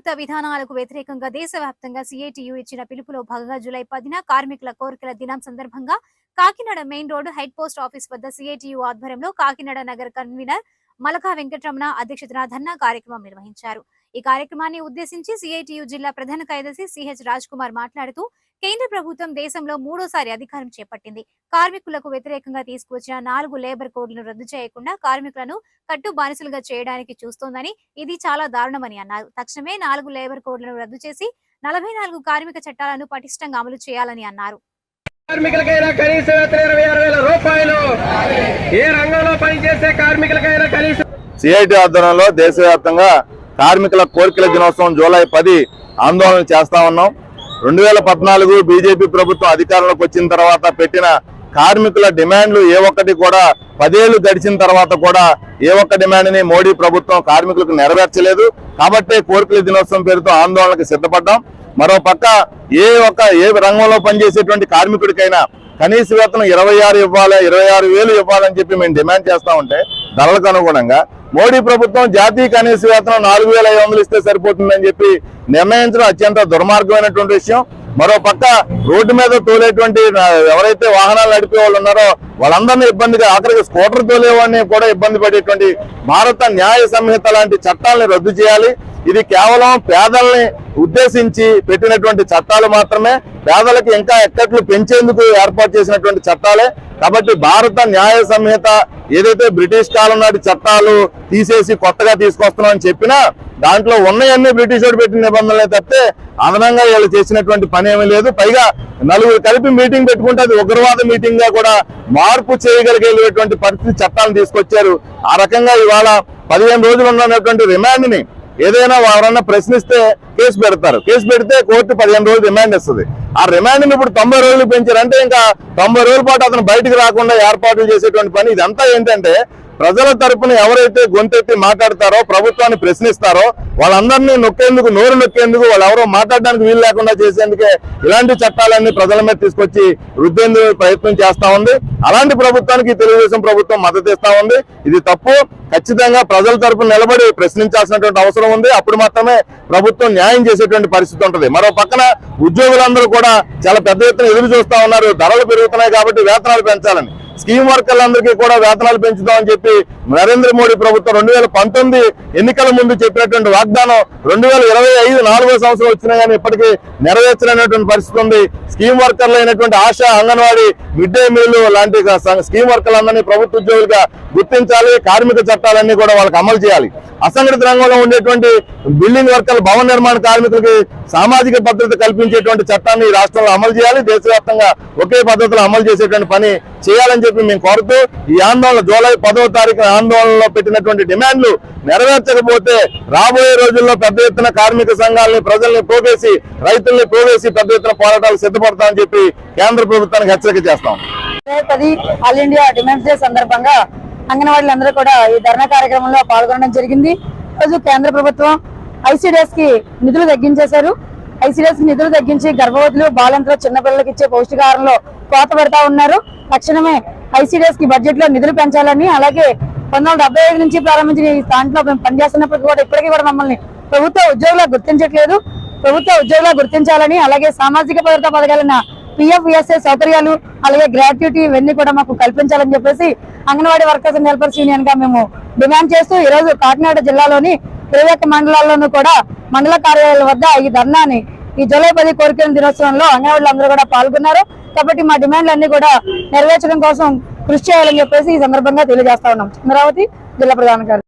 ప్రభుత్వ విధానాలకు వ్యతిరేకంగా దేశవ్యాప్తంగా సిఐటియు ఇచ్చిన పిలుపులో భాగంగా జూలై 10న కార్మికుల కోరికల దినం సందర్భంగా Kakinada main road head post office వద్ద సిఐటియు ఆధ్వర్యంలో కాకినాడ నగర కన్వీనర్ మలకా వెంకటరమణ అధ్యక్షతన ధర్నా కార్యక్రమం నిర్వహించారు. ఈ కార్యక్రమాన్ని ఉద్దేశించి సిఐటియు జిల్లా ప్రధాన కార్యదర్శి సిహెచ్ రాజ్ కుమార్ మాట్లాడుతూ కేంద్ర ప్రభుత్వం దేశంలో మూడోసారి అధికారం చేపట్టింది. కార్మికులకు వ్యతిరేకంగా తీసుకువచ్చిన 4 లేబర్ కోడ్లను రద్దు చేయకుండా కార్మికులను కట్టు బానిసలుగా చేయడానికి చూస్తోందని, ఇది చాలా దారుణమని అన్నారు. తక్షణమే 4 లేబర్ కోడ్లను రద్దు చేసి 44 కార్మిక చట్టాలను పటిష్టంగా అమలు చేయాలని అన్నారు. కార్మికులకైనా కనీస వేతనం 26,000 రూపాయలు. ఏ రంగంలో పనిచేసే కార్మికులకైనా కనీస సిఐటి ఆధ్వర్యంలో దేశవ్యాప్తంగా కార్మికుల కోరికల దినోత్సవం జూలై 10 ఆందోళన చేస్తా ఉన్నాం. 2014 బీజేపీ ప్రభుత్వం అధికారంలోకి వచ్చిన తర్వాత పెట్టిన కార్మికుల డిమాండ్లు ఏ ఒక్కటి కూడా 10 ఏళ్లు గడిచిన తర్వాత కూడా ఏ ఒక్క డిమాండ్ని మోడీ ప్రభుత్వం కార్మికులకు నెరవేర్చలేదు. కాబట్టి కోరికల దినోత్సవం పేరుతో ఆందోళనకు సిద్ధపడ్డాం. మరో పక్క ఏ రంగంలో పనిచేసేటువంటి కార్మికుడికైనా కనీస వేతనం 26 ఇవ్వాలి, 26,000 ఇవ్వాలని చెప్పి మేము డిమాండ్ చేస్తా ఉంటే ధరలకు అనుగుణంగా మోడీ ప్రభుత్వం జాతీయ కనీస వేతనం 4,500 ఇస్తే సరిపోతుందని చెప్పి నిర్ణయించడం అత్యంత దుర్మార్గమైనటువంటి విషయం. మరో పక్క రోడ్డు మీద తోలేటువంటి ఎవరైతే వాహనాలు నడిపే వాళ్ళు ఉన్నారో వాళ్ళందరినీ ఇబ్బందిగా, ఆఖరికి స్కూటర్ తోలేవాడిని కూడా ఇబ్బంది పడేటువంటి భారత న్యాయ సంహిత లాంటి చట్టాలను రద్దు చేయాలి. ఇది కేవలం పేదల్ని ఉద్దేశించి పెట్టినటువంటి చట్టాలు మాత్రమే, పేదలకు ఇంకా ఎక్కట్లు పెంచేందుకు ఏర్పాటు చేసినటువంటి చట్టాలే. కాబట్టి భారత న్యాయ సంహిత ఏదైతే బ్రిటిష్ కాలం నాటి చట్టాలు తీసేసి కొత్తగా తీసుకొస్తున్నామని చెప్పినా దాంట్లో ఉన్నవన్నీ బ్రిటిష్ వాడు పెట్టిన నిబంధనలే తప్పితే అదనంగా వీళ్ళు చేసినటువంటి పని ఏమీ లేదు. పైగా 4 కలిపి మీటింగ్ పెట్టుకుంటే అది ఉగ్రవాద మీటింగ్ గా కూడా మార్పు చేయగలిగేటువంటి పరిస్థితి చట్టాలను తీసుకొచ్చారు. ఆ రకంగా ఇవాళ 15 రోజులు ఉన్నటువంటి రిమాండ్ ని ఏదైనా ఎవరన్నా ప్రశ్నిస్తే కేసు పెడతారు. కేసు పెడితే కోర్టు 15 రోజులు రిమాండ్ ఇస్తుంది. ఆ రిమాండ్ ని ఇప్పుడు 90 రోజులు పెంచారంటే ఇంకా 90 రోజుల పాటు అతను బయటకు రాకుండా ఏర్పాట్లు చేసేటువంటి పని. ఇదంతా ఏంటంటే ప్రజల తరపున ఎవరైతే గొంతెత్తి మాట్లాడతారో, ప్రభుత్వాన్ని ప్రశ్నిస్తారో వాళ్ళందరినీ నొక్కేందుకు, నోరు నొక్కేందుకు, వాళ్ళు ఎవరో మాట్లాడడానికి వీలు లేకుండా చేసేందుకే ఇలాంటి చట్టాలన్నీ ప్రజల మీద తీసుకొచ్చి రుద్దేందుకు ప్రయత్నం చేస్తా ఉంది. అలాంటి ప్రభుత్వానికి తెలుగుదేశం ప్రభుత్వం మద్దతు ఇస్తా ఉంది. ఇది తప్పు. ఖచ్చితంగా ప్రజల తరపున నిలబడి ప్రశ్నించాల్సినటువంటి అవసరం ఉంది. అప్పుడు మాత్రమే ప్రభుత్వం న్యాయం చేసేటువంటి పరిస్థితి ఉంటుంది. మరో పక్కన ఉద్యోగులందరూ కూడా చాలా పెద్ద ఎత్తున ఎదురు చూస్తా ఉన్నారు. ధరలు పెరుగుతున్నాయి కాబట్టి వేతనాలు పెంచాలని. స్కీమ్ వర్కర్లందరికీ కూడా వేతనాలు పెంచుతామని చెప్పి నరేంద్ర మోడీ ప్రభుత్వం 2019 ఎన్నికల ముందు చెప్పినటువంటి వాగ్దానం 2025 4వ సంవత్సరం వచ్చినా కానీ ఇప్పటికీ నెరవేర్చలేనటువంటి పరిస్థితి ఉంది. స్కీమ్ వర్కర్లు అయినటువంటి ASHA, anganwadi, mid day meal లాంటి స్కీమ్ వర్కర్లందరినీ ప్రభుత్వ ఉద్యోగులుగా గుర్తించాలి. కార్మిక చట్టాలన్నీ కూడా వాళ్ళకి అమలు చేయాలి. అసంఘటిత రంగంలో ఉండేటువంటి బిల్డింగ్ వర్కర్లు, భవన నిర్మాణ కార్మికులకి సామాజిక భద్రత కల్పించేటువంటి చట్టాన్ని ఈ రాష్ట్రంలో అమలు చేయాలి. దేశవ్యాప్తంగా ఒకే పద్ధతిలో అమలు చేసేటువంటి పని చేయాలని చెప్పి మేము కోరుతూ ఈ ఆందోళన జూలై 10వ తారీఖున ఆందోళనలో పెట్టినటువంటి డిమాండ్లు నెరవేర్చకపోతే రాబోయే రోజుల్లో పెద్ద ఎత్తున కార్మిక సంఘాలని, ప్రజల్ని పోగేసి, రైతుల్ని పోగేసి పెద్ద ఎత్తున పోరాటాలు సిద్ధపడతామని చెప్పి కేంద్ర ప్రభుత్వానికి హెచ్చరిక చేస్తాం. 10 ఆల్ ఇండియా డిమాండ్స్ డే సందర్భంగా అంగన్వాడీలందరూ కూడా ఈ ధర్నా కార్యక్రమంలో పాల్గొనడం జరిగింది. ఈరోజు కేంద్ర ప్రభుత్వం ఐసీడీఎస్ కి నిధులు తగ్గించేశారు. ఐసీడీఎస్ కి నిధులు తగ్గించి గర్భవతులు, బాలింతలు, చిన్నపిల్లలకి ఇచ్చే పౌష్టికాహారంలో కోత పెడతా ఉన్నారు. తక్షణమే ఐసీడీఎస్ కి బడ్జెట్ లో నిధులు పెంచాలని, అలాగే 1975 నుంచి ప్రారంభించిన ఈ దాంట్లో మేము పనిచేస్తున్నప్పటికీ కూడా ఇప్పటికీ కూడా మమ్మల్ని ప్రభుత్వ ఉద్యోగులుగా గుర్తించట్లేదు. ప్రభుత్వ ఉద్యోగులుగా గుర్తించాలని, అలాగే సామాజిక భద్రతా పథకాలైన PF-ESA సౌకర్యాలు, అలాగే గ్రాట్యుటీ ఇవన్నీ కూడా మాకు కల్పించాలని చెప్పేసి anganwadi workers and helpers union గా మేము డిమాండ్ చేస్తూ ఈరోజు కాకినాడ జిల్లాలోని 21 మండలాల్లోనూ కూడా మండల కార్యాలయాల వద్ద ఈ ధర్నాని, ఈ జూలై 10 కోరికల దినోత్సవంలో అంగన్వాడీలు అందరూ కూడా పాల్గొన్నారు. కాబట్టి మా డిమాండ్లన్నీ కూడా నెరవేర్చడం కోసం కృషి చేయాలని చెప్పేసి ఈ సందర్భంగా తెలియజేస్తా ఉన్నాం. చంద్రావతి, జిల్లా ప్రధాన కార్యదర్శి.